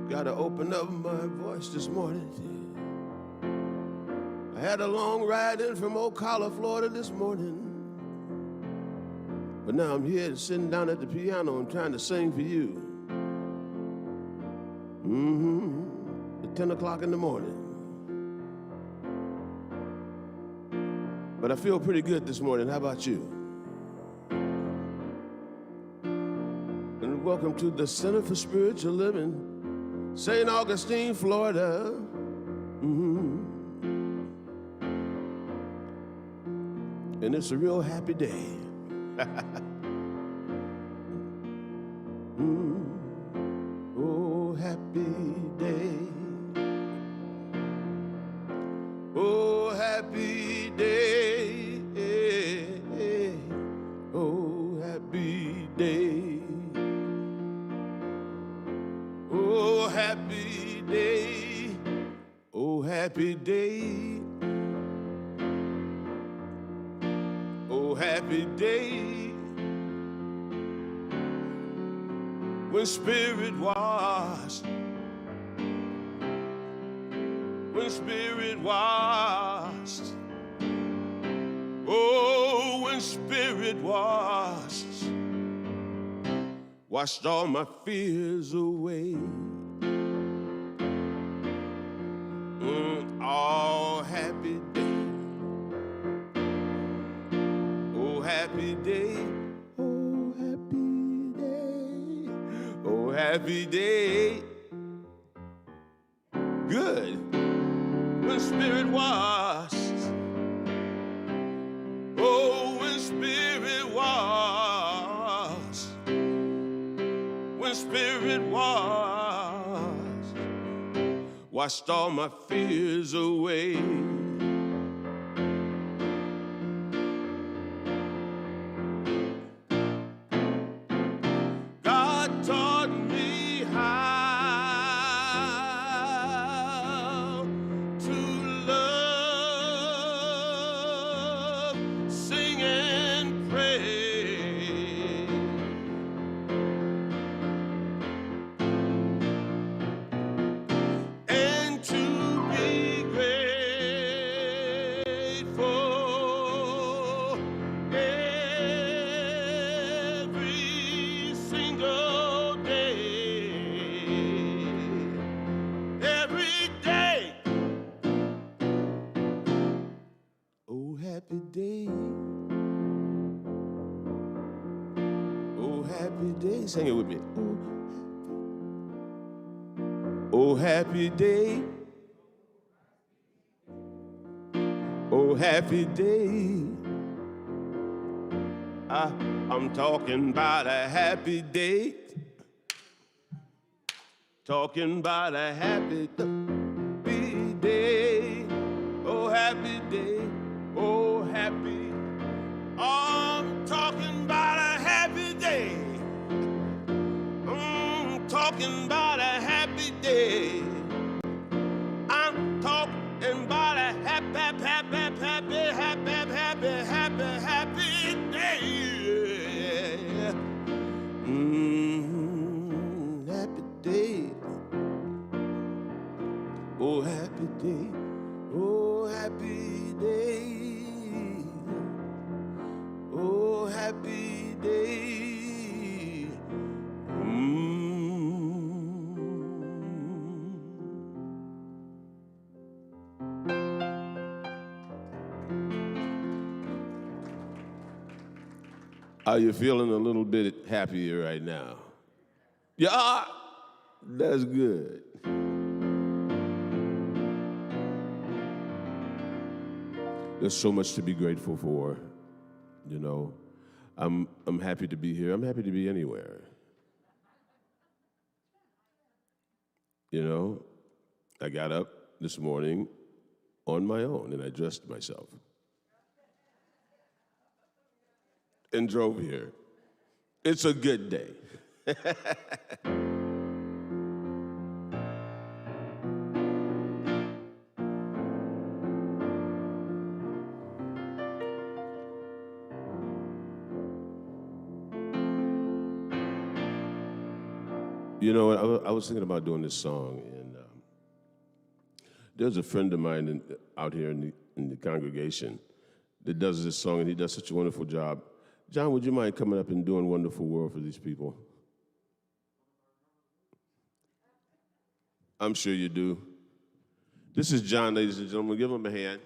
Gotta open up my voice this morning. I had a long ride in from Ocala, Florida this morning. But now I'm here sitting down at the piano and trying to sing for you. At 10 o'clock in the morning. But I feel pretty good this morning. How about you? And welcome to the Center for Spiritual Living, St. Augustine, Florida. And it's a real happy day. Oh, happy day. Oh, happy day. Oh, happy day. Oh, happy day. Oh, happy day. Oh, happy day. When spirit washed. When spirit washed. Oh, when spirit washed. Washed all my fears away. Oh, happy day. Oh, happy day. Oh, happy day. Oh, happy day. Good. When spirit washed. Oh, when spirit washed. When spirit washed. Washed all my fears away. God taught me how to love, sing and pray. And to be grateful every single day. Every day. Oh, happy day. Oh, happy day. Sing it with me. Oh, happy day. Oh, happy day. I'm talking about a happy day. Talking about a happy day. Oh, happy day. Oh, happy. I'm talking about a happy day. I'm talking about a happy day. I'm talking about a happy, happy, happy, happy, happy, happy, happy, happy day. Happy day. Oh, happy day. Oh, happy day. Oh, happy day. Are you feeling a little bit happier right now? Yeah, that's good. There's so much to be grateful for, you know. I'm happy to be here. I'm happy to be anywhere. You know, I got up this morning on my own and I dressed myself and drove here. It's a good day. You know, I was thinking about doing this song, and there's a friend of mine out here in the congregation that does this song, and he does such a wonderful job. John, would you mind coming up and doing Wonderful World for these people? I'm sure you do. This is John, ladies and gentlemen. Give him a hand.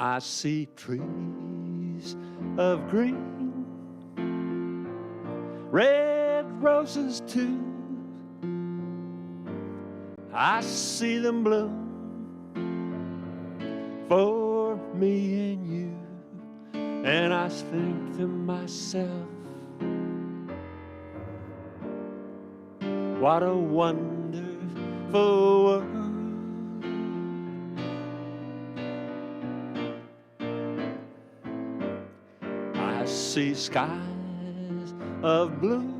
I see trees of green, red roses too. I see them bloom for me and you. And I think to myself, what a wonderful world. I see skies of blue,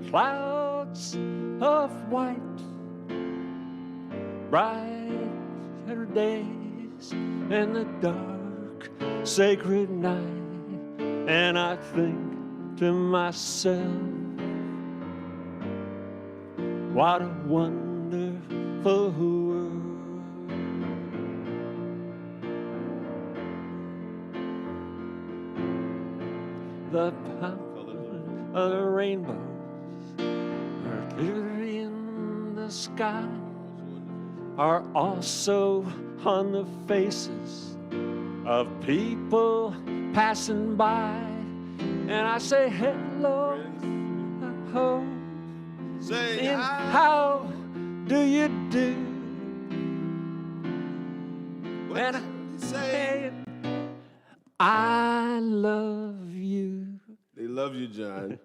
clouds of white, brighter days and the dark, sacred night. And I think to myself, what a wonderful world. The power of the rainbows are glittering in the sky, are also on the faces of people passing by. And I say hello, ho, Say and hi. how do you do? What And you say? I love you. They love you, John.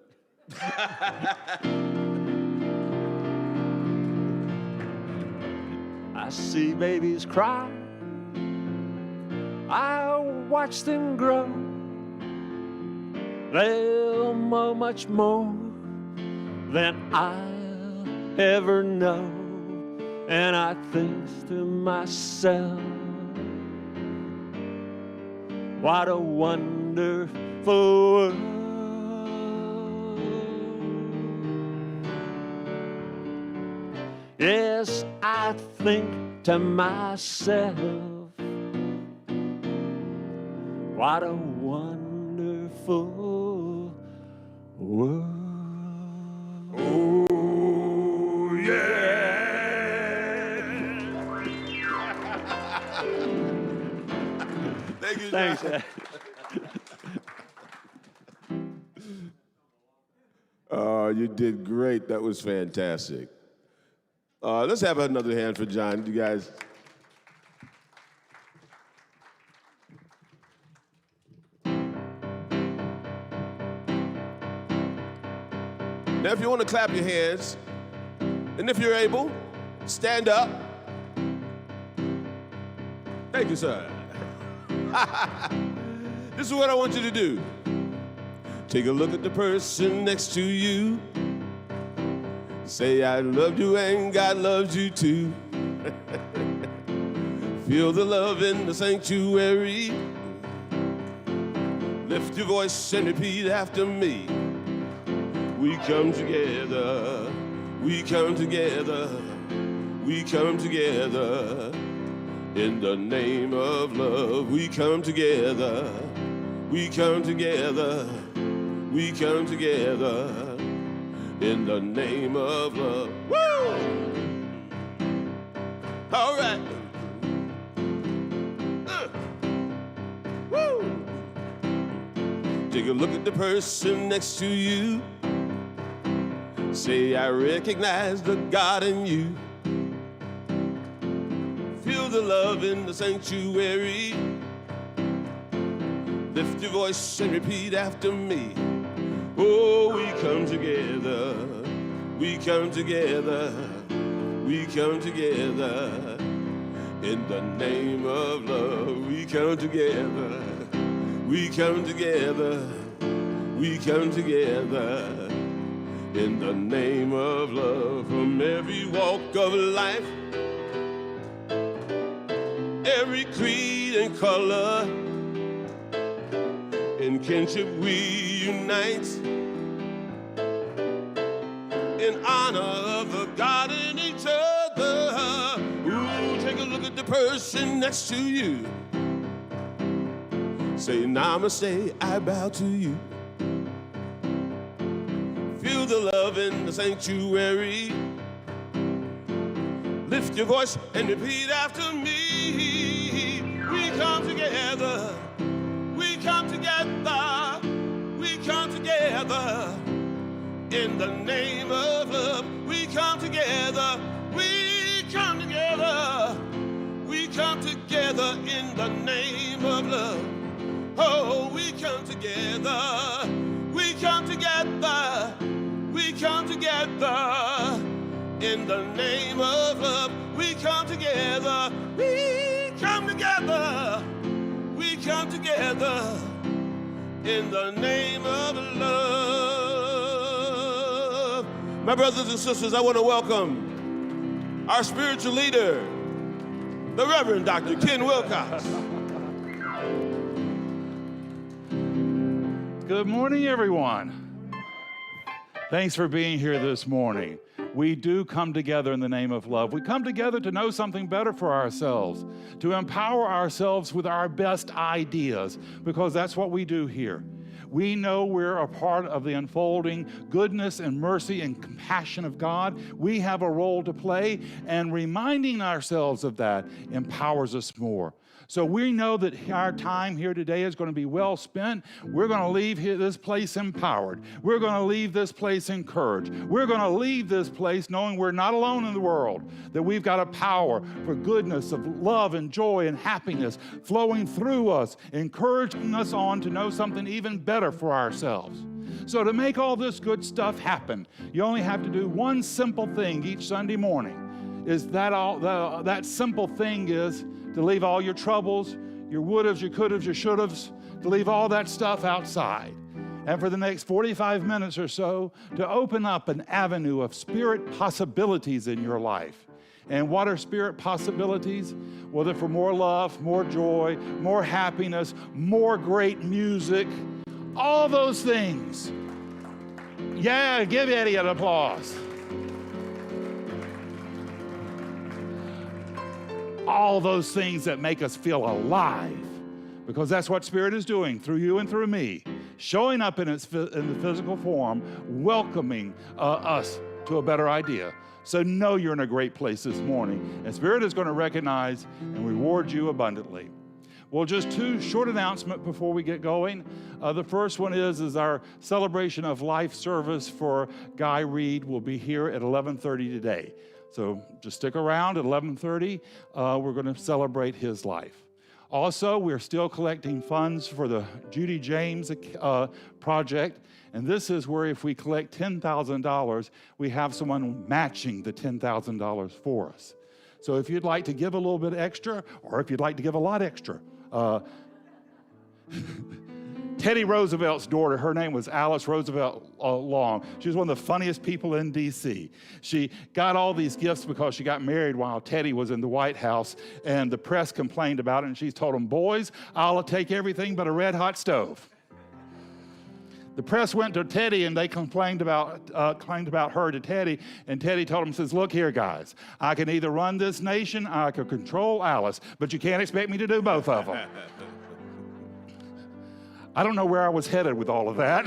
I see babies cry, I watch them grow. They'll know much more than I'll ever know. And I think to myself, what a wonderful world. Yes, I think to myself, what a wonderful world. Oh, yeah. Thank you, John. Thanks. You did great. That was fantastic. Let's have another hand for John, you guys. Now, if you want to clap your hands, and if you're able, stand up. Thank you, sir. This is what I want you to do. Take a look at the person next to you. Say, I love you and God loves you too. Feel the love in the sanctuary. Lift your voice and repeat after me. We come together, we come together, we come together. In the name of love, we come together, we come together, we come together. In the name of love. Woo! All right. Woo! Take a look at the person next to you. Say, I recognize the God in you. Feel the love in the sanctuary. Lift your voice and repeat after me. Oh, we come together, we come together, we come together. In the name of love, we come together. We come together. We come together. In the name of love, from every walk of life, every creed and color, in kinship we unite, in honor of the God in each other. Ooh, take a look at the person next to you. Say, namaste, I bow to you. Feel the love in the sanctuary. Lift your voice and repeat after me. We come together. We come together. We come together. In the name of love, we come together. We come together. We come together in the name of love. Oh, we come together. We come together. We come together in the name of love. We come together. We come together. We come together in the name of love. My brothers and sisters, I want to welcome our spiritual leader, the Reverend Dr. Ken Wilcox. Good morning, everyone. Thanks for being here this morning. We do come together in the name of love. We come together to know something better for ourselves, to empower ourselves with our best ideas, because that's what we do here. We know we're a part of the unfolding goodness and mercy and compassion of God. We have a role to play, and reminding ourselves of that empowers us more. So we know that our time here today is going to be well spent. We're going to leave this place empowered. We're going to leave this place encouraged. We're going to leave this place knowing we're not alone in the world, that we've got a power for goodness, of love and joy and happiness flowing through us, encouraging us on to know something even better for ourselves. So to make all this good stuff happen, you only have to do one simple thing each Sunday morning. Is that simple thing is to leave all your troubles, your would-haves, your could-haves, your should-haves, to leave all that stuff outside. And for the next 45 minutes or so, to open up an avenue of spirit possibilities in your life. And what are spirit possibilities? Well, they're for more love, more joy, more happiness, more great music, all those things. Yeah, give Eddie an applause. All those things that make us feel alive, because that's what Spirit is doing through you and through me, showing up in the physical form, welcoming us to a better idea. So know you're in a great place this morning, and Spirit is going to recognize and reward you abundantly. Well, just two short announcements before we get going. The first one is our celebration of life service for Guy Reed will be here at 11:30 today. So just stick around at 11:30. We're going to celebrate his life. Also, we're still collecting funds for the Judy James project. And this is where if we collect $10,000, we have someone matching the $10,000 for us. So if you'd like to give a little bit extra, or if you'd like to give a lot extra, Teddy Roosevelt's daughter, her name was Alice Roosevelt Long. She was one of the funniest people in D.C. She got all these gifts because she got married while Teddy was in the White House, and the press complained about it, and she told them, boys, I'll take everything but a red-hot stove. The press went to Teddy, and they complained about her to Teddy, and Teddy told them, says, look here, guys, I can either run this nation, or I can control Alice, but you can't expect me to do both of them. I don't know where I was headed with all of that.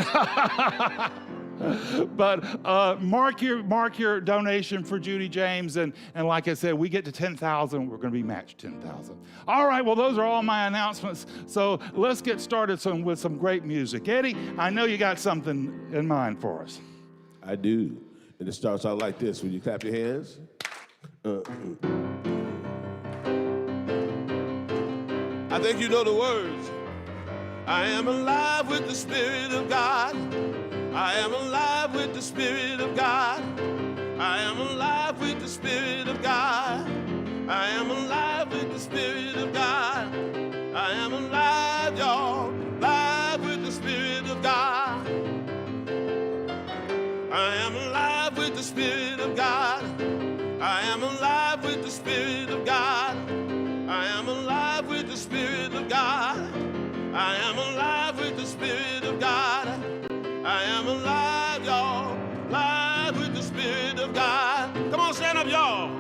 But mark your donation for Judy James, and like I said, we get to 10,000, we're going to be matched 10,000. All right, well, those are all my announcements. So let's get started with some great music. Eddie, I know you got something in mind for us. I do, and it starts out like this. Will you clap your hands? I think you know the words. I am alive with the Spirit of God. I am alive with the Spirit of God. I am alive with the Spirit of God. I am alive with the I am alive with the Spirit of God. I am alive with the Spirit of God. I am alive with the Spirit of God. I am alive with the Spirit of God. I am alive, y'all. Alive with the Spirit of God. Come on, stand up, y'all.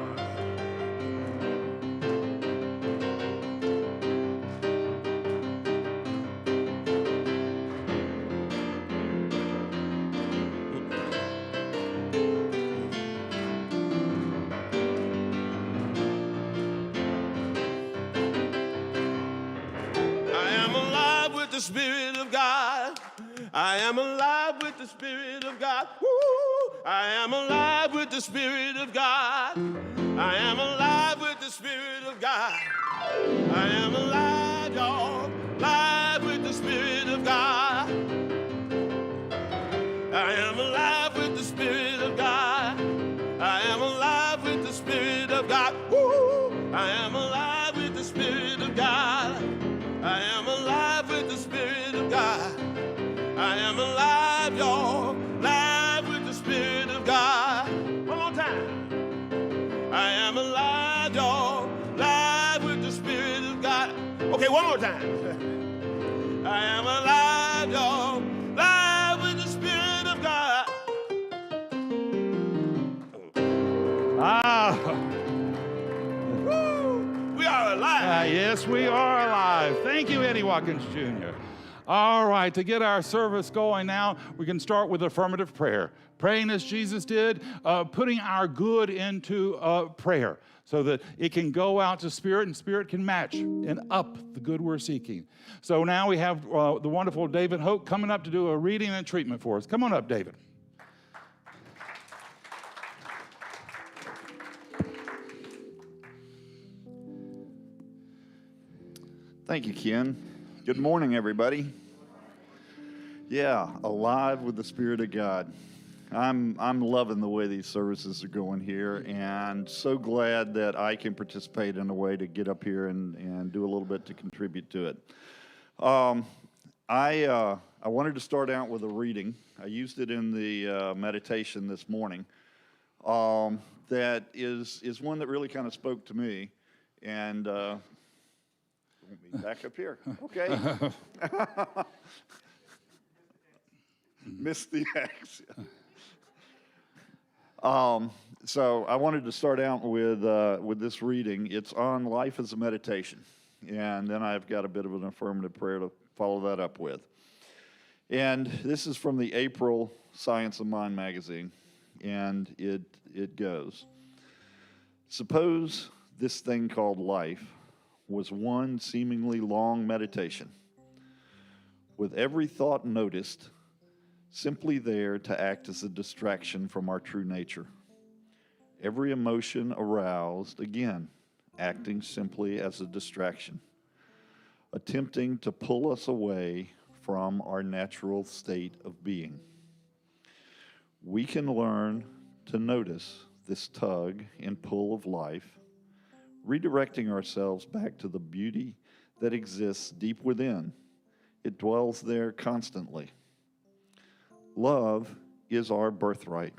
The Spirit of God. I am alive with the Spirit of God. Woo! I am alive with the Spirit of God. I am alive with the Spirit of God. I am alive, y'all. Alive with the Spirit of God. I am alive with the Spirit of God. I am alive with the Spirit of God. Woo! I am alive with the Spirit of God. I am alive with the Spirit of God. I am alive, y'all, alive with the Spirit of God. One more time. I am alive, y'all, alive with the Spirit of God. Okay, one more time. I am alive, y'all, alive with the Spirit of God. We are alive. Yes, we are alive. Thank you, Eddie Watkins Jr. All right, to get our service going now, we can start with affirmative prayer. Praying as Jesus did, putting our good into prayer so that it can go out to Spirit and Spirit can match and up the good we're seeking. So now we have the wonderful David Hoke coming up to do a reading and treatment for us. Come on up, David. Thank you, Ken. Good morning, everybody. Yeah, alive with the Spirit of God. I'm loving the way these services are going here, and so glad that I can participate in a way to get up here and do a little bit to contribute to it. I wanted to start out with a reading. I used it in the meditation this morning. That is one that really kind of spoke to me, and back up here. Okay. Missed the X. So I wanted to start out with this reading. It's on life as a meditation, and then I've got a bit of an affirmative prayer to follow that up with. And this is from the April Science of Mind magazine, and it goes: suppose this thing called life was one seemingly long meditation, with every thought noticed, simply there to act as a distraction from our true nature. Every emotion aroused, again, acting simply as a distraction, attempting to pull us away from our natural state of being. We can learn to notice this tug and pull of life, redirecting ourselves back to the beauty that exists deep within. It dwells there constantly. Love is our birthright.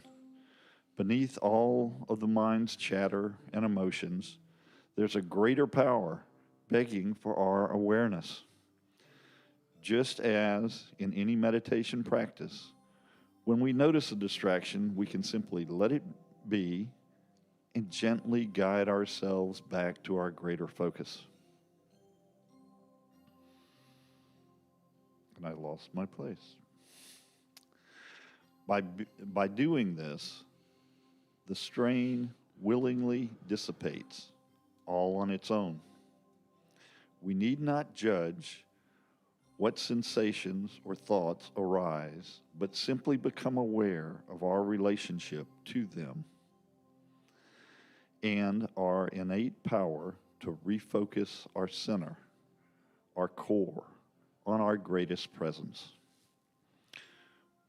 Beneath all of the mind's chatter and emotions, there's a greater power begging for our awareness. Just as in any meditation practice, when we notice a distraction, we can simply let it be and gently guide ourselves back to our greater focus. And I lost my place. By doing this, the strain willingly dissipates, all on its own. We need not judge what sensations or thoughts arise, but simply become aware of our relationship to them and our innate power to refocus our center, our core, on our greatest presence.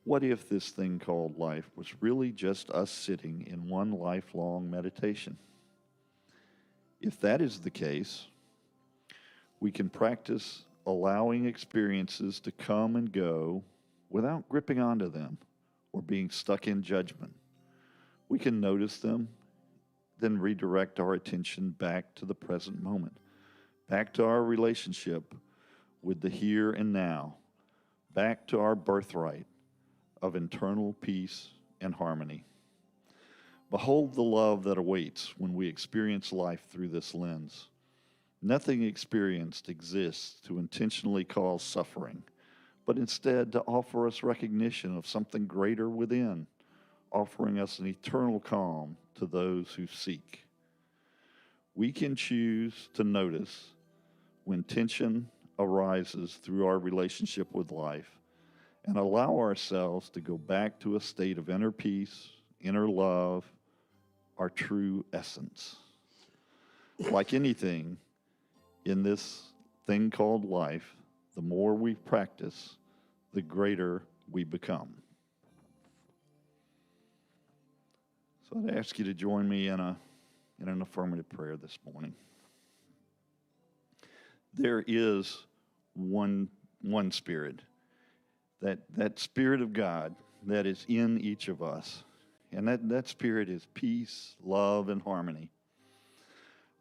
What if this thing called life was really just us sitting in one lifelong meditation? If that is the case, we can practice allowing experiences to come and go without gripping onto them or being stuck in judgment. We can notice them, then redirect our attention back to the present moment, back to our relationship with the here and now, back to our birthright of internal peace and harmony. Behold the love that awaits when we experience life through this lens. Nothing experienced exists to intentionally cause suffering, but instead to offer us recognition of something greater within, offering us an eternal calm to those who seek. We can choose to notice when tension arises through our relationship with life and allow ourselves to go back to a state of inner peace, inner love, our true essence. Like anything in this thing called life, the more we practice, the greater we become. So I'd ask you to join me in an affirmative prayer this morning. There is one Spirit, that Spirit of God that is in each of us. And that Spirit is peace, love, and harmony.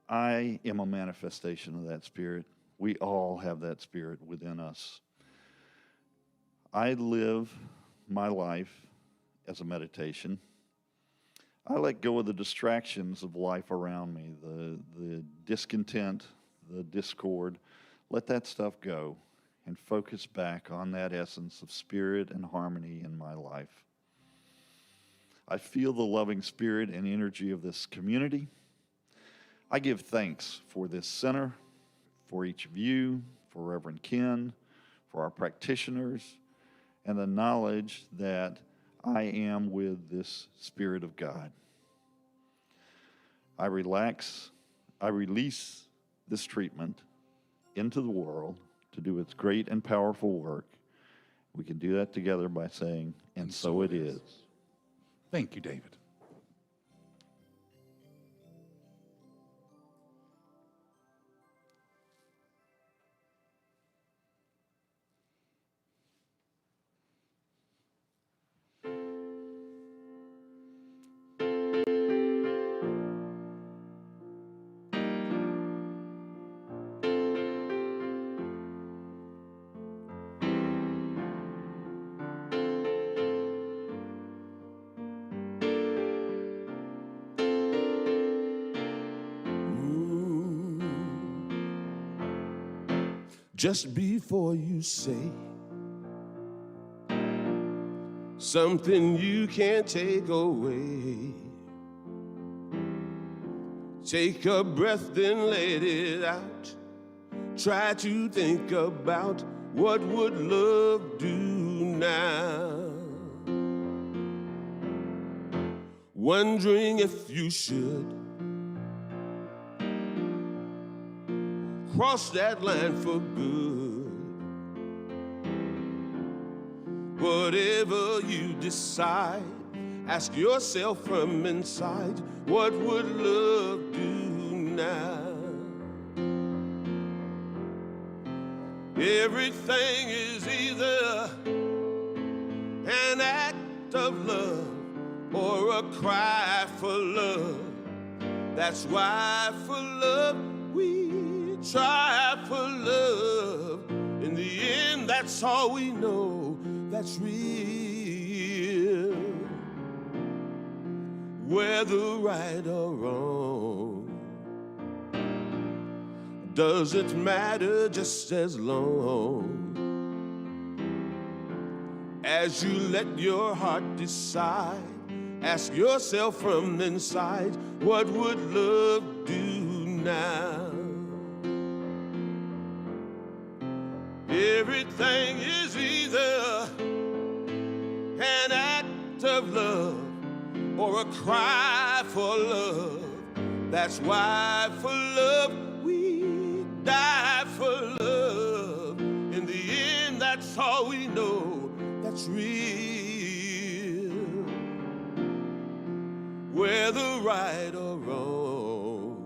I am a manifestation of that Spirit. We all have that Spirit within us. I live my life as a meditation. I let go of the distractions of life around me, the discontent, the discord. Let that stuff go and focus back on that essence of spirit and harmony in my life. I feel the loving spirit and energy of this community. I give thanks for this center, for each of you, for Reverend Ken, for our practitioners, and the knowledge that I am with this Spirit of God. I release this treatment into the world to do its great and powerful work. We can do that together by saying, and so it is. Thank you, David. Just before you say something you can't take away, take a breath, then let it out. Try to think about what would love do now. Wondering if you should cross that line for good. Whatever you decide, ask yourself from inside, what would love do now? Everything is either an act of love or a cry for love. That's why for love we try for love. In the end, that's all we know that's real. Whether right or wrong, doesn't matter just as long as you let your heart decide. Ask yourself from inside, what would love do now? Everything is either an act of love or a cry for love. That's why for love we die for love. In the end, that's all we know that's real. Whether right or wrong,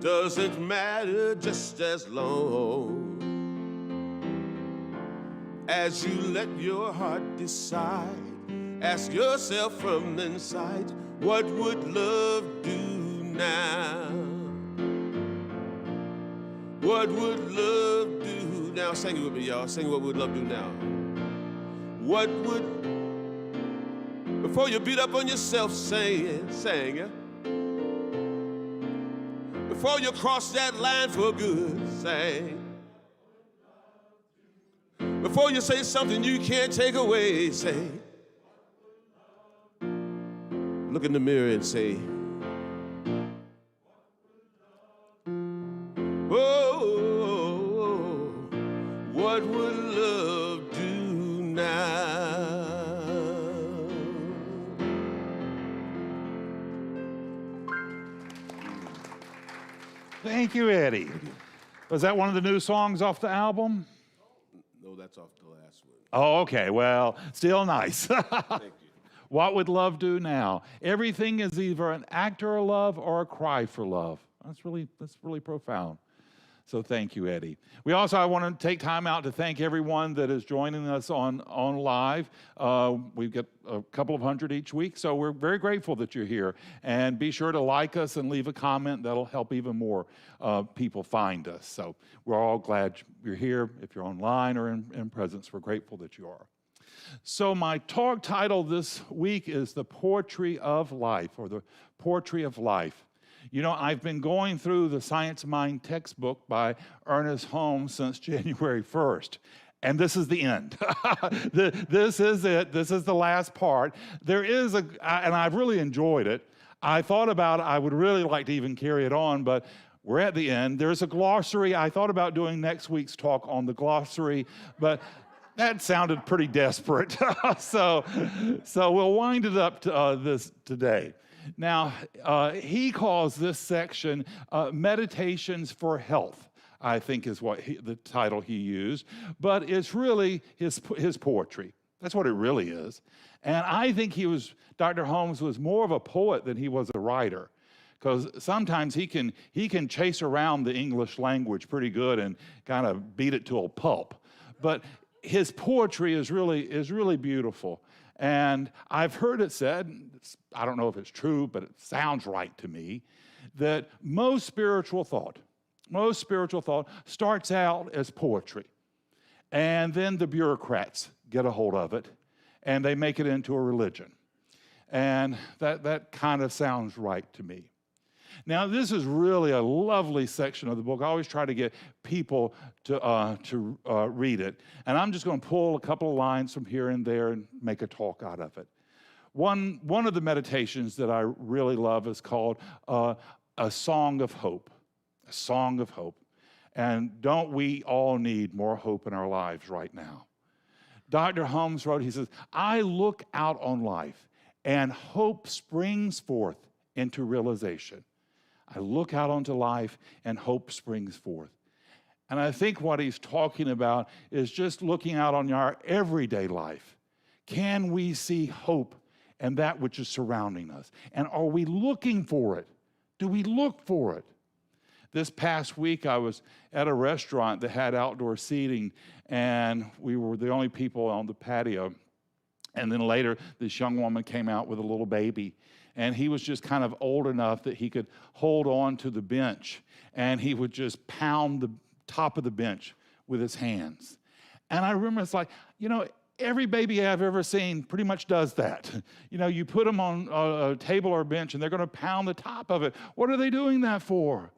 doesn't matter just as long as you let your heart decide, ask yourself from inside, what would love do now? What would love do now? Sing it with me, y'all. Sing what would love do now? What would, before you beat up on yourself, sing it. Before you cross that line for good, sing. Before you say something you can't take away, say. Look in the mirror and say, oh, what would love do now? Thank you, Eddie. Was that one of the new songs off the album? No, that's off the last one. Oh, okay. Well, still nice. Thank you. What would love do now? Everything is either an act of love or a cry for love. That's really profound. So thank you, Eddie. I want to take time out to thank everyone that is joining us on live. We've got a couple of hundred each week, so we're very grateful that you're here. And be sure to like us and leave a comment. That'll help even more people find us. So we're all glad you're here. If you're online or in presence, we're grateful that you are. So my talk title this week is The Poetry of Life, or The Poetry of Life. You know, I've been going through the Science Mind textbook by Ernest Holmes since January 1st. And this is the end. This is it. This is the last part. There is and I've really enjoyed it. I thought about I would really like to even carry it on, but we're at the end. There's a glossary. I thought about doing next week's talk on the glossary, but that sounded pretty desperate. So we'll wind it up to this today. Now, he calls this section Meditations for Health, I think is what the title he used. But it's really his poetry. That's what it really is. And I think Dr. Holmes was more of a poet than he was a writer. Because sometimes he can chase around the English language pretty good and kind of beat it to a pulp. But his poetry is really beautiful. And I've heard it said, I don't know if it's true, but it sounds right to me, that most spiritual thought starts out as poetry. And then the bureaucrats get a hold of it, and they make it into a religion. And that kind of sounds right to me. Now, this is really a lovely section of the book. I always try to get people to read it. And I'm just going to pull a couple of lines from here and there and make a talk out of it. One of the meditations that I really love is called A Song of Hope. A Song of Hope. And don't we all need more hope in our lives right now? Dr. Holmes wrote, he says, I look out on life and hope springs forth into realization. I look out onto life and hope springs forth. And I think what he's talking about is just looking out on our everyday life. Can we see hope in that which is surrounding us? And are we looking for it? Do we look for it? This past week, I was at a restaurant that had outdoor seating, and we were the only people on the patio. And then later, this young woman came out with a little baby. And he was just kind of old enough that he could hold on to the bench, and he would just pound the top of the bench with his hands. And I remember it's like, you know, every baby I've ever seen pretty much does that. You know, you put them on a table or a bench, and they're going to pound the top of it. What are they doing that for?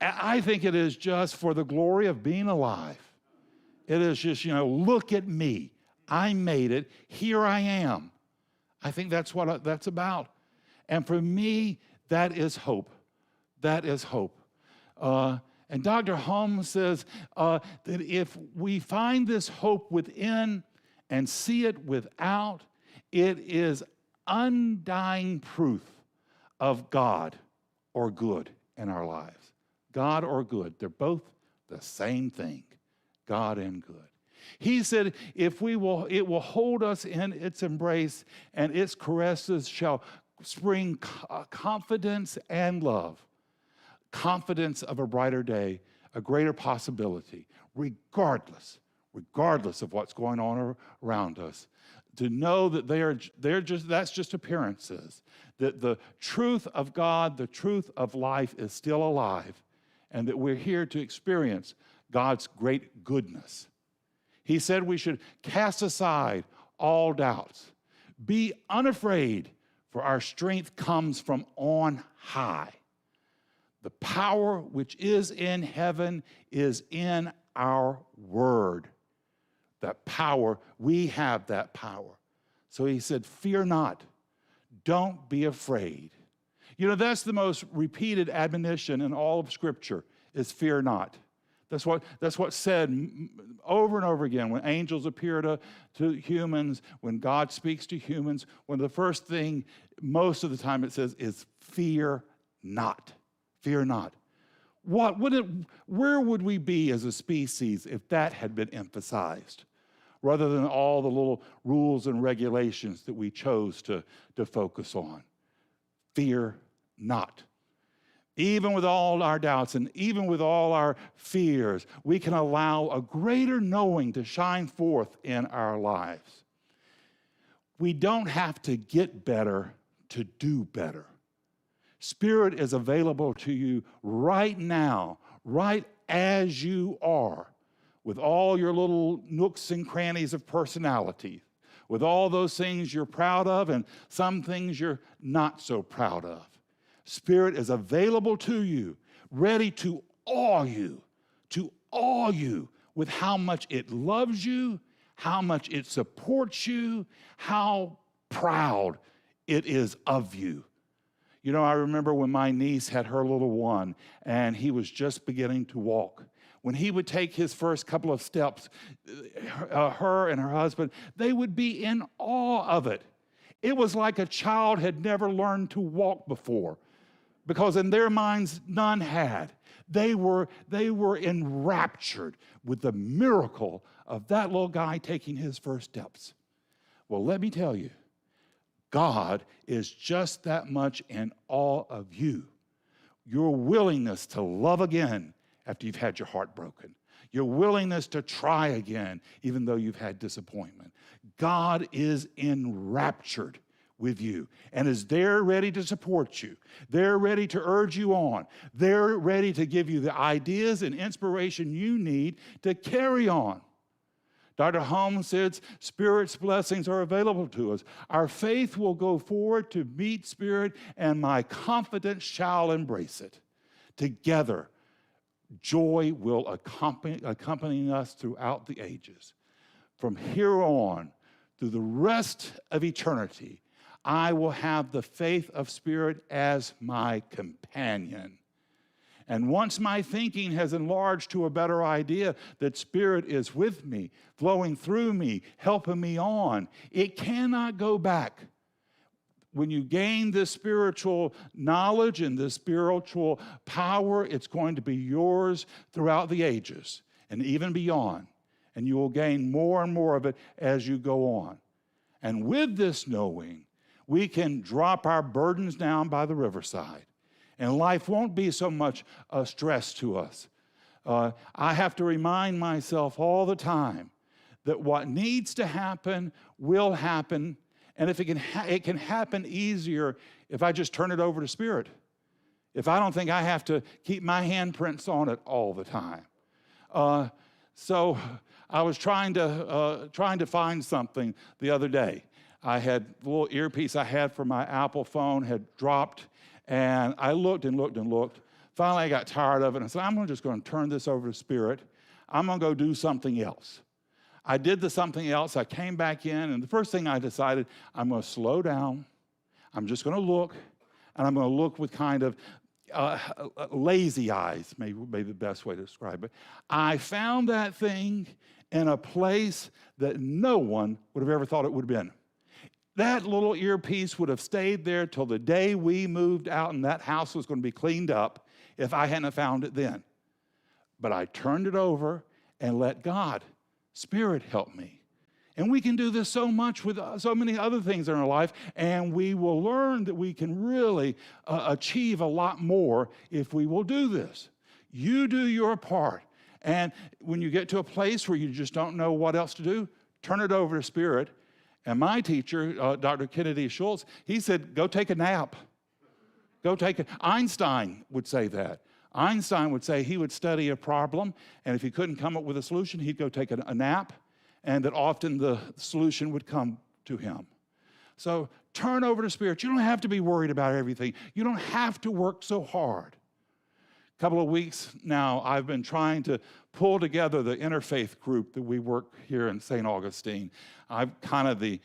I think it is just for the glory of being alive. It is just, you know, look at me. I made it. Here I am. I think that's what that's about. And for me, that is hope. That is hope. And Dr. Holmes says that if we find this hope within and see it without, it is undying proof of God or good in our lives. God or good. They're both the same thing, God and good. He said, it will hold us in its embrace, and its caresses shall spring confidence and love. Confidence of a brighter day, a greater possibility, regardless regardless of what's going on around us. To know that that's just appearances, that the truth of God, the truth of life is still alive, and that we're here to experience God's great goodness. He said we should cast aside all doubts. Be unafraid, for our strength comes from on high. The power which is in heaven is in our word. That power, we have that power. So he said, fear not. Don't be afraid. You know, that's the most repeated admonition in all of Scripture, is fear not. That's what's said over and over again when angels appear to humans, when God speaks to humans. When the first thing, most of the time it says, is fear not. Fear not. Where would we be as a species if that had been emphasized, rather than all the little rules and regulations that we chose to focus on? Fear not. Even with all our doubts and even with all our fears, we can allow a greater knowing to shine forth in our lives. We don't have to get better to do better. Spirit is available to you right now, right as you are, with all your little nooks and crannies of personality, with all those things you're proud of and some things you're not so proud of. Spirit is available to you, ready to awe you with how much it loves you, how much it supports you, how proud it is of you. You know, I remember when my niece had her little one and he was just beginning to walk. When he would take his first couple of steps, her and her husband, they would be in awe of it. It was like a child had never learned to walk before, because in their minds, none had. They were enraptured with the miracle of that little guy taking his first steps. Well, let me tell you, God is just that much in awe of you. Your willingness to love again after you've had your heart broken. Your willingness to try again, even though you've had disappointment. God is enraptured with you and is there ready to support you. They're ready to urge you on. They're ready to give you the ideas and inspiration you need to carry on. Dr. Holmes said, Spirit's blessings are available to us. Our faith will go forward to meet Spirit, and my confidence shall embrace it. Together, joy will accompany us throughout the ages. From here on, through the rest of eternity, I will have the faith of Spirit as my companion. And once my thinking has enlarged to a better idea that Spirit is with me, flowing through me, helping me on, it cannot go back. When you gain this spiritual knowledge and this spiritual power, it's going to be yours throughout the ages and even beyond. And you will gain more and more of it as you go on. And with this knowing, we can drop our burdens down by the riverside. And life won't be so much a stress to us. I have to remind myself all the time that what needs to happen will happen. And if it can happen easier if I just turn it over to Spirit. If I don't think I have to keep my handprints on it all the time. So I was trying to find something the other day. I had the little earpiece I had for my Apple phone had dropped, and I looked and looked and looked. Finally, I got tired of it, and I said, I'm just going to turn this over to Spirit. I'm going to go do something else. I did the something else. I came back in, and the first thing I decided, I'm going to slow down. I'm just going to look, and I'm going to look with kind of lazy eyes, maybe the best way to describe it. I found that thing in a place that no one would have ever thought it would have been. That little earpiece would have stayed there till the day we moved out and that house was going to be cleaned up if I hadn't found it then. But I turned it over and let God, Spirit, help me. And we can do this so much with so many other things in our life, and we will learn that we can really achieve a lot more if we will do this. You do your part, And when you get to a place where you just don't know what else to do, turn it over to Spirit. And my teacher, Dr. Kennedy Schultz, he said, go take a nap. Einstein would say that. Einstein would say he would study a problem, and if he couldn't come up with a solution, he'd go take a nap, and that often the solution would come to him. So turn over to Spirit. You don't have to be worried about everything. You don't have to work so hard. A couple of weeks now, I've been trying to pull together the interfaith group that we work here in St. Augustine. I'm kind of the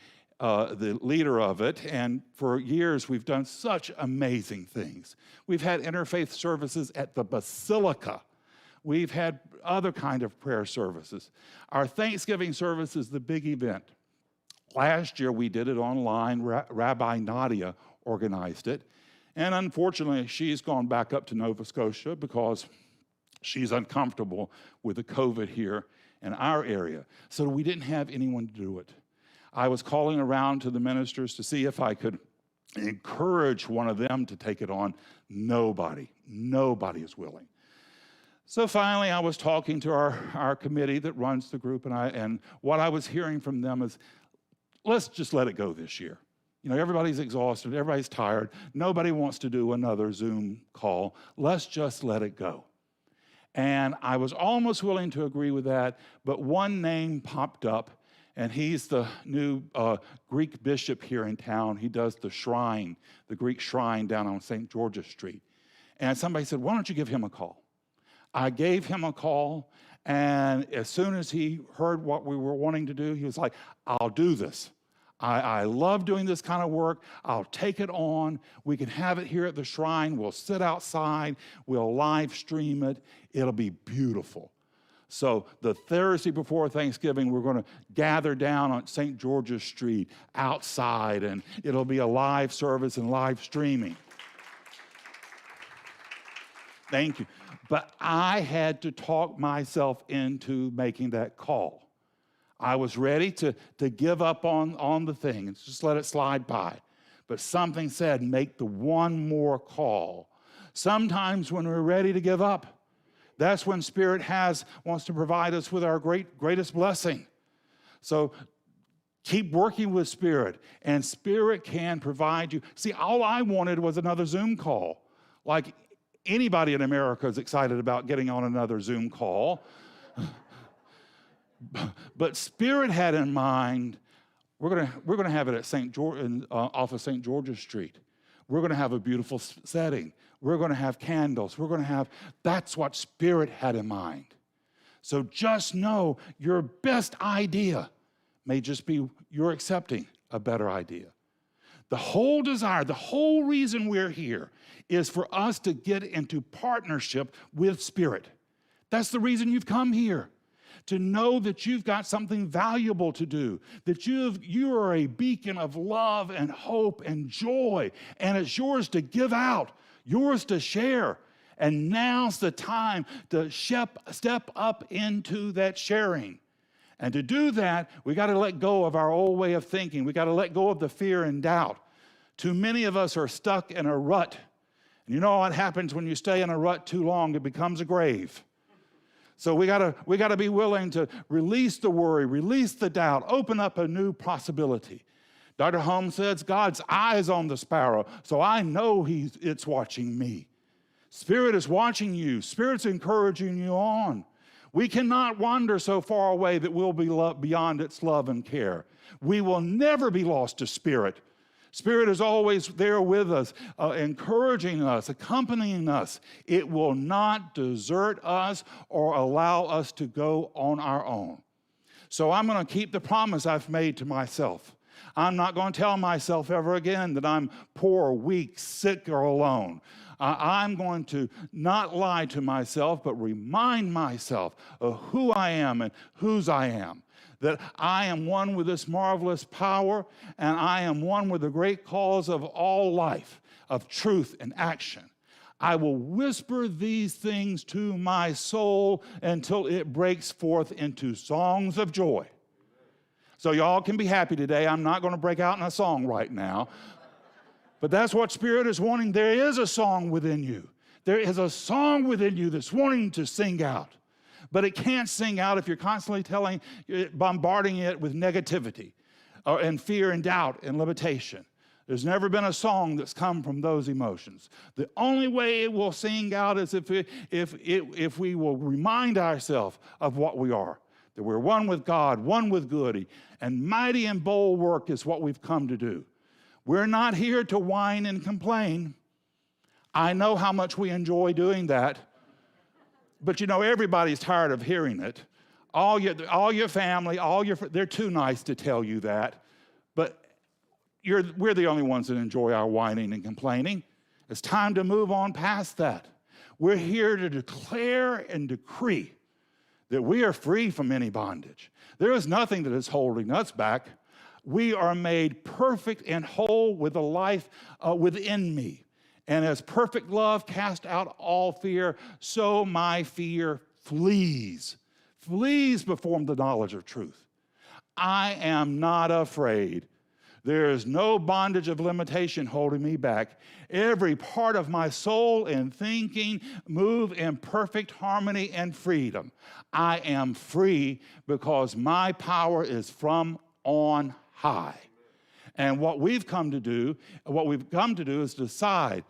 leader of it, and for years we've done such amazing things. We've had interfaith services at the Basilica. We've had other kind of prayer services. Our Thanksgiving service is the big event. Last year we did it online. Rabbi Nadia organized it. And unfortunately, she's gone back up to Nova Scotia because she's uncomfortable with the COVID here in our area. So we didn't have anyone to do it. I was calling around to the ministers to see if I could encourage one of them to take it on. Nobody is willing. So finally, I was talking to our committee that runs the group, and what I was hearing from them is, let's just let it go this year. You know, everybody's exhausted, everybody's tired, nobody wants to do another Zoom call. Let's just let it go. And I was almost willing to agree with that, but one name popped up, and he's the new Greek bishop here in town. He does the shrine, the Greek shrine down on St. George's Street. And somebody said, why don't you give him a call? I gave him a call, and as soon as he heard what we were wanting to do, he was like, I'll do this. I love doing this kind of work. I'll take it on. We can have it here at the shrine. We'll sit outside. We'll live stream it. It'll be beautiful. So the Thursday before Thanksgiving, we're going to gather down on St. George's Street outside, and it'll be a live service and live streaming. Thank you. But I had to talk myself into making that call. I was ready to give up on the thing and just let it slide by. But something said, make the one more call. Sometimes when we're ready to give up, that's when Spirit wants to provide us with our greatest blessing. So keep working with Spirit, and Spirit can provide you. See, all I wanted was another Zoom call. Like anybody in America is excited about getting on another Zoom call. But Spirit had in mind, we're gonna have it at St. George, off of St. George's Street. We're gonna have a beautiful setting. We're gonna have candles. That's what Spirit had in mind. So just know your best idea may just be you're accepting a better idea. The whole desire, the whole reason we're here is for us to get into partnership with Spirit. That's the reason you've come here. To know that you've got something valuable to do, that you are a beacon of love and hope and joy, and it's yours to give out, yours to share. And now's the time to step up into that sharing. And to do that, we got to let go of our old way of thinking. We got to let go of the fear and doubt. Too many of us are stuck in a rut. And you know what happens when you stay in a rut too long? It becomes a grave. So we gotta be willing to release the worry, release the doubt, open up a new possibility. Dr. Holmes says, God's eye is on the sparrow, so I know it's watching me. Spirit is watching you. Spirit's encouraging you on. We cannot wander so far away that we'll be beyond its love and care. We will never be lost to Spirit. Spirit is always there with us, encouraging us, accompanying us. It will not desert us or allow us to go on our own. So I'm going to keep the promise I've made to myself. I'm not going to tell myself ever again that I'm poor, weak, sick, or alone. I'm going to not lie to myself, but remind myself of who I am and whose I am. That I am one with this marvelous power, and I am one with the great cause of all life, of truth and action. I will whisper these things to my soul until it breaks forth into songs of joy. So y'all can be happy today. I'm not going to break out in a song right now. But that's what Spirit is wanting. There is a song within you. There is a song within you that's wanting to sing out. But it can't sing out if you're constantly bombarding it with negativity and fear and doubt and limitation. There's never been a song that's come from those emotions. The only way it will sing out is if we will remind ourselves of what we are, that we're one with God, one with good, and mighty and bold work is what we've come to do. We're not here to whine and complain. I know how much we enjoy doing that, but you know, everybody's tired of hearing it. All your family, they're too nice to tell you that, but we're the only ones that enjoy our whining and complaining. It's time to move on past that. We're here to declare and decree that we are free from any bondage. There is nothing that is holding us back. We are made perfect and whole with a life within me. And as perfect love casts out all fear, so my fear flees before the knowledge of truth. I am not afraid. There is no bondage of limitation holding me back. Every part of my soul and thinking move in perfect harmony and freedom. I am free because my power is from on high. And what we've come to do is decide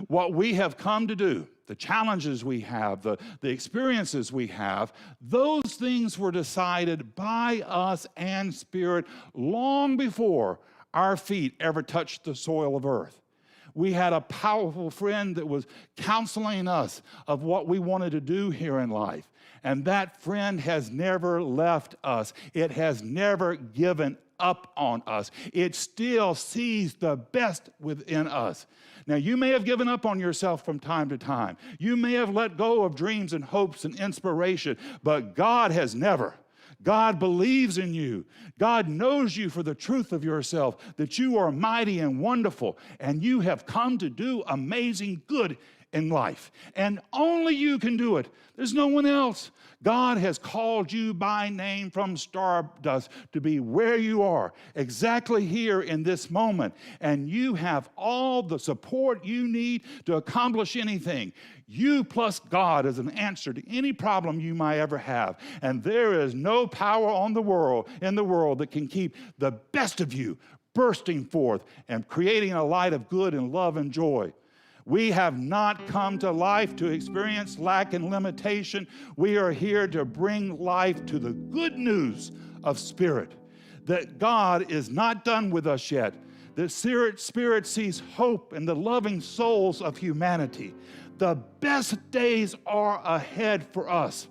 what we have come to do, the challenges we have, the experiences we have, those things were decided by us and Spirit long before our feet ever touched the soil of earth. We had a powerful friend that was counseling us of what we wanted to do here in life. And that friend has never left us. It has never given up on us. It still sees the best within us. Now, you may have given up on yourself from time to time. You may have let go of dreams and hopes and inspiration, but God has never. God believes in you. God knows you for the truth of yourself, that you are mighty and wonderful, and you have come to do amazing good in life. And only you can do it. There's no one else. God has called you by name from stardust to be where you are, exactly here in this moment. And you have all the support you need to accomplish anything. You plus God is an answer to any problem you might ever have. And there is no power in the world that can keep the best of you bursting forth and creating a light of good and love and joy. We have not come to life to experience lack and limitation. We are here to bring life to the good news of Spirit, that God is not done with us yet, that Spirit sees hope in the loving souls of humanity. The best days are ahead for us.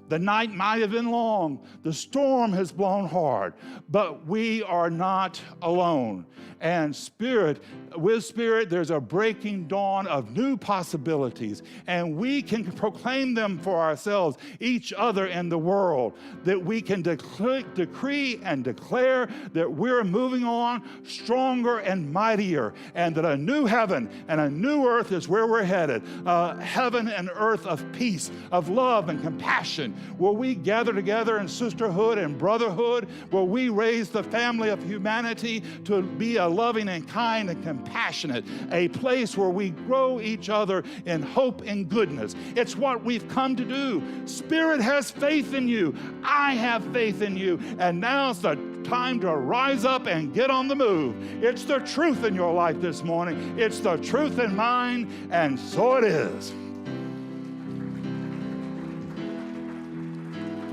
The night might have been long. The storm has blown hard, but we are not alone. And with Spirit, there's a breaking dawn of new possibilities, and we can proclaim them for ourselves, each other, and the world, that we can decree and declare that we're moving on stronger and mightier, and that a new heaven and a new earth is where we're headed, a heaven and earth of peace, of love and compassion, where we gather together in sisterhood and brotherhood, where we raise the family of humanity to be a loving and kind and compassionate, a place where we grow each other in hope and goodness. It's what we've come to do. Spirit has faith in you. I have faith in you. And now's the time to rise up and get on the move. It's the truth in your life this morning. It's the truth in mine, and so it is.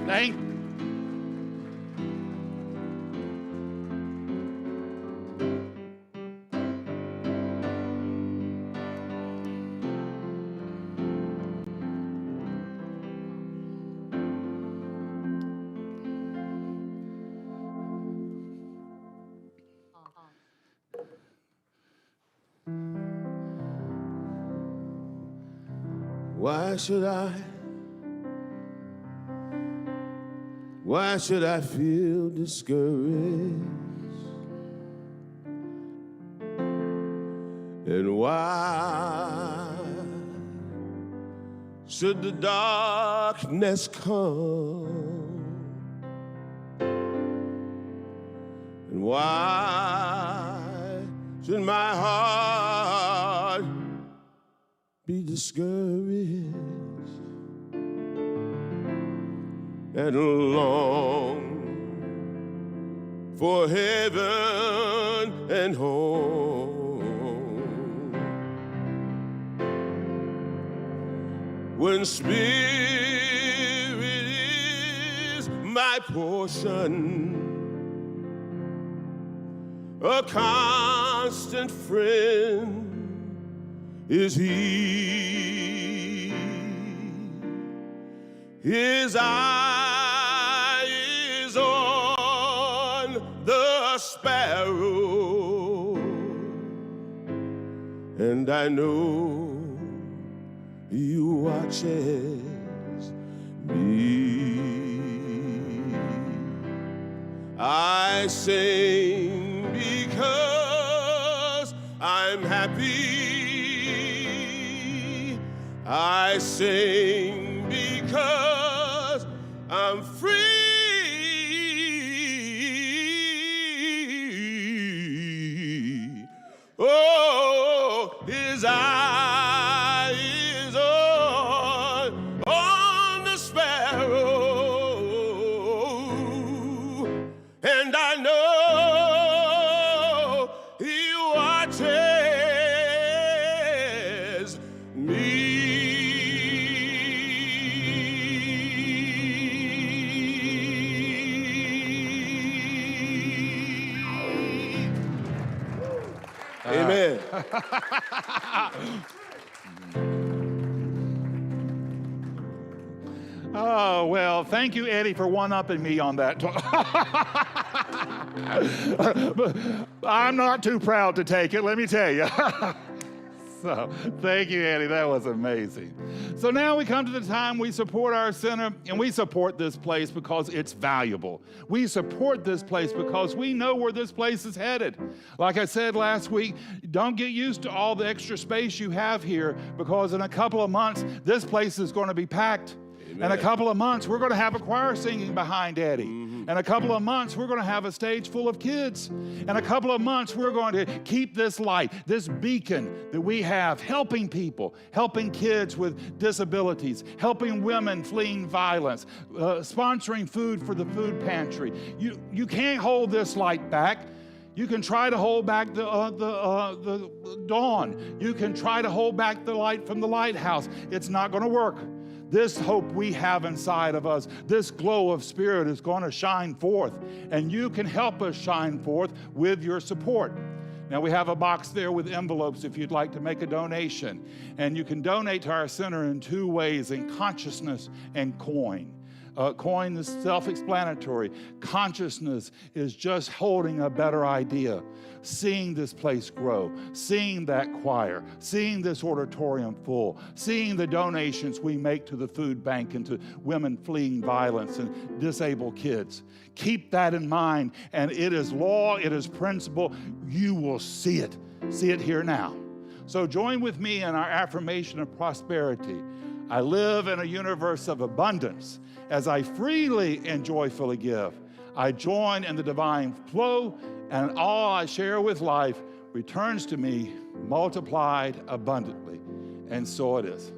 Thank you. Why should I feel discouraged? And why should the darkness come? And why should my heart be discouraged? and long for heaven and home. When spirit is my portion, a constant friend is he. His eye is on the sparrow, and I know he watches me. I sing because I'm happy. I sing because I'm free. Oh, his eye is on the sparrow, and I know he watches me. Amen. Oh, well, thank you, Eddie, for one-upping me on that. I'm not too proud to take it, let me tell you. So, thank you, Eddie. That was amazing. So now we come to the time we support our center, and we support this place because it's valuable. We support this place because we know where this place is headed. Like I said last week, don't get used to all the extra space you have here, because in a couple of months, this place is going to be packed. In a couple of months, we're going to have a choir singing behind Eddie. In a couple of months, we're going to have a stage full of kids. In a couple of months, we're going to keep this light, this beacon that we have, helping people, helping kids with disabilities, helping women fleeing violence, sponsoring food for the food pantry. You can't hold this light back. You can try to hold back the dawn. You can try to hold back the light from the lighthouse. It's not going to work. This hope we have inside of us, this glow of spirit is going to shine forth, and you can help us shine forth with your support. Now, we have a box there with envelopes if you'd like to make a donation, and you can donate to our center in two ways, in consciousness and coin. Coin is self-explanatory. Consciousness is just holding a better idea, seeing this place grow, seeing that choir, seeing this auditorium full, seeing the donations we make to the food bank and to women fleeing violence and disabled kids. Keep that in mind, and it is law, it is principle. You will see it here now. So join with me in our affirmation of prosperity. I live in a universe of abundance. As I freely and joyfully give, I join in the divine flow, and all I share with life returns to me multiplied abundantly. And so it is.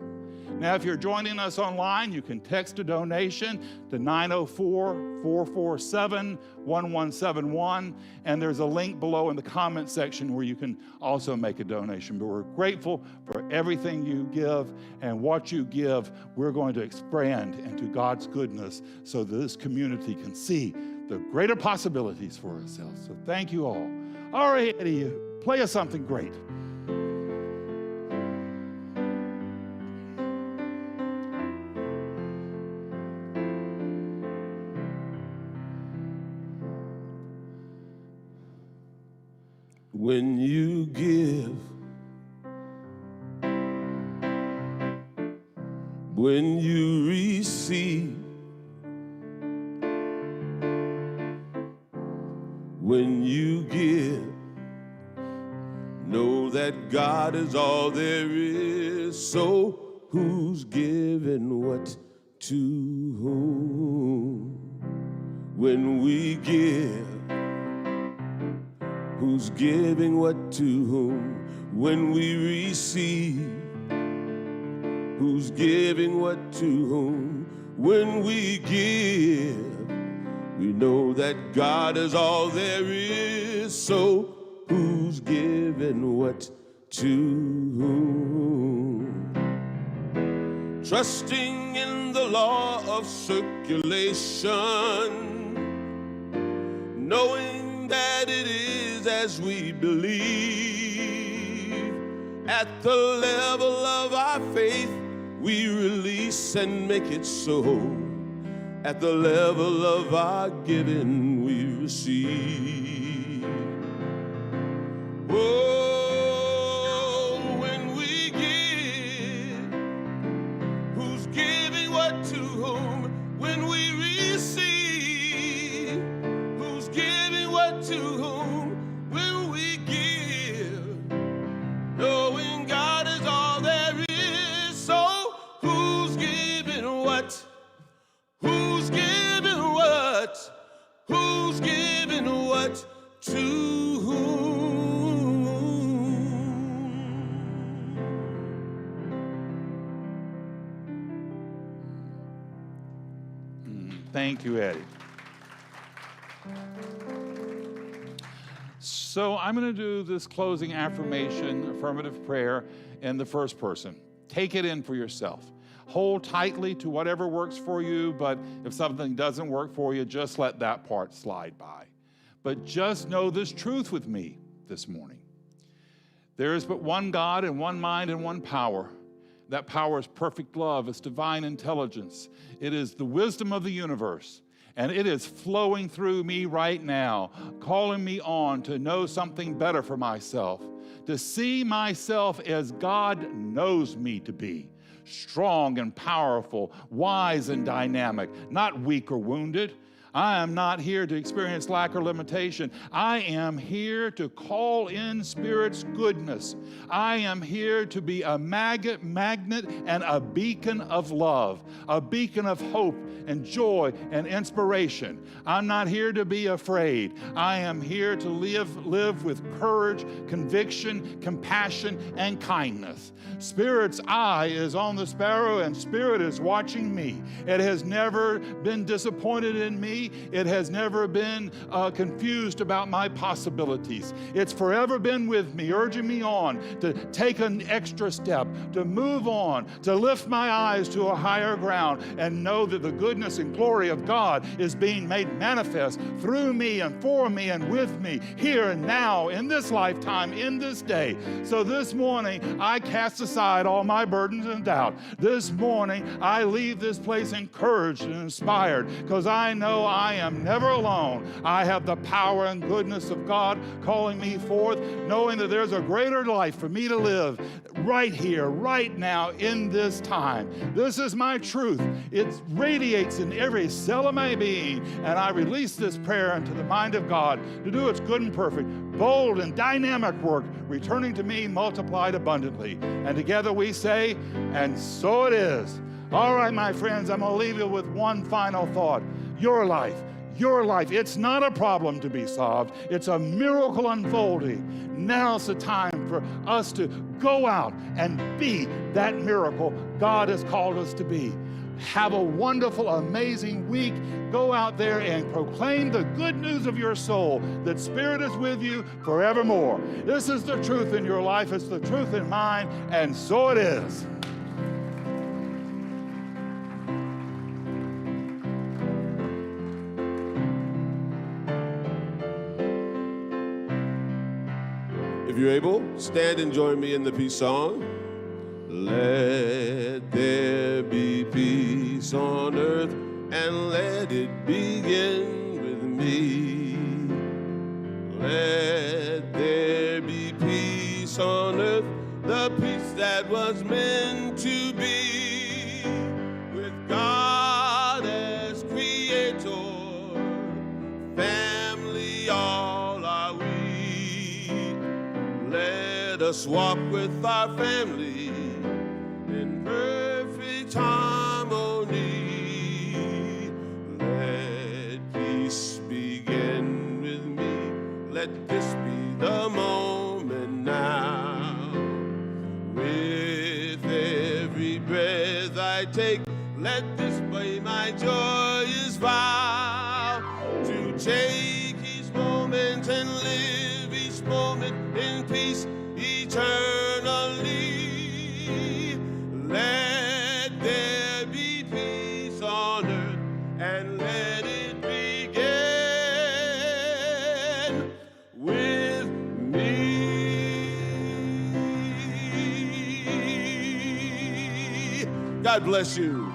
Now, if you're joining us online, you can text a donation to 904-447-1171, and there's a link below in the comment section where you can also make a donation. But we're grateful for everything you give, and what you give, we're going to expand into God's goodness so that this community can see the greater possibilities for ourselves. So thank you all. All right, Eddie, play us something great. When you give, when you receive, when you give, know that God is all there is. So who's giving what to whom? When we give, who's giving what to whom? When we receive, who's giving what to whom? when we give. We know that God is all there is, so who's giving what to whom? Trusting in the law of circulation, knowing that it is as we believe. At the level of our faith, we release and make it so. At the level of our giving, we receive. Oh, when we give, who's giving what to whom? When we receive, who's giving what to whom? When we give, knowing God is all there is, so who's giving what? Who's giving what? Who's giving what to whom? Thank you, Eddie. So I'm going to do this closing affirmation, affirmative prayer in the first person. Take it in for yourself. Hold tightly to whatever works for you, but if something doesn't work for you, just let that part slide by. But just know this truth with me this morning. There is but one God and one mind and one power. That power is perfect love. It's divine intelligence. It is the wisdom of the universe. And it is flowing through me right now, calling me on to know something better for myself, to see myself as God knows me to be. Strong and powerful, wise and dynamic, not weak or wounded. I am not here to experience lack or limitation. I am here to call in Spirit's goodness. I am here to be a magnet and a beacon of love, a beacon of hope and joy and inspiration. I'm not here to be afraid. I am here to live with courage, conviction, compassion, and kindness. Spirit's eye is on the sparrow, and Spirit is watching me. It has never been disappointed in me. It has never been confused about my possibilities. It's forever been with me, urging me on to take an extra step, to move on, to lift my eyes to a higher ground, and know that the goodness and glory of God is being made manifest through me and for me and with me, here and now, in this lifetime, in this day. So this morning, I cast aside all my burdens and doubt. This morning, I leave this place encouraged and inspired, because I know I am never alone. I have the power and goodness of God calling me forth, knowing that there's a greater life for me to live right here, right now, in this time. This is my truth. It radiates in every cell of my being, and I release this prayer into the mind of God to do its good and perfect, bold and dynamic work, returning to me multiplied abundantly. And together we say, and so it is. All right, my friends, I'm going to leave you with one final thought. Your life, it's not a problem to be solved. It's a miracle unfolding. Now's the time for us to go out and be that miracle God has called us to be. Have a wonderful, amazing week. Go out there and proclaim the good news of your soul, that Spirit is with you forevermore. This is the truth in your life. It's the truth in mine, and so it is. If you're able, stand and join me in the peace song. Let there be peace on earth, and let it begin with me. Let there be peace on earth, the peace that was meant to be, with God as creator, family all are we. Let us walk with our family in perfect harmony. Let peace begin with me. Let this be the moment now. With every breath I take, let this be my my joyous vow to take each moment and live each moment in peace eternally. Let there be peace on earth and let it begin with me. God bless you.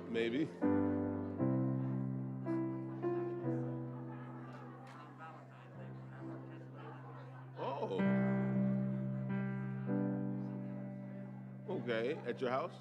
Maybe. Oh. Okay, at your house?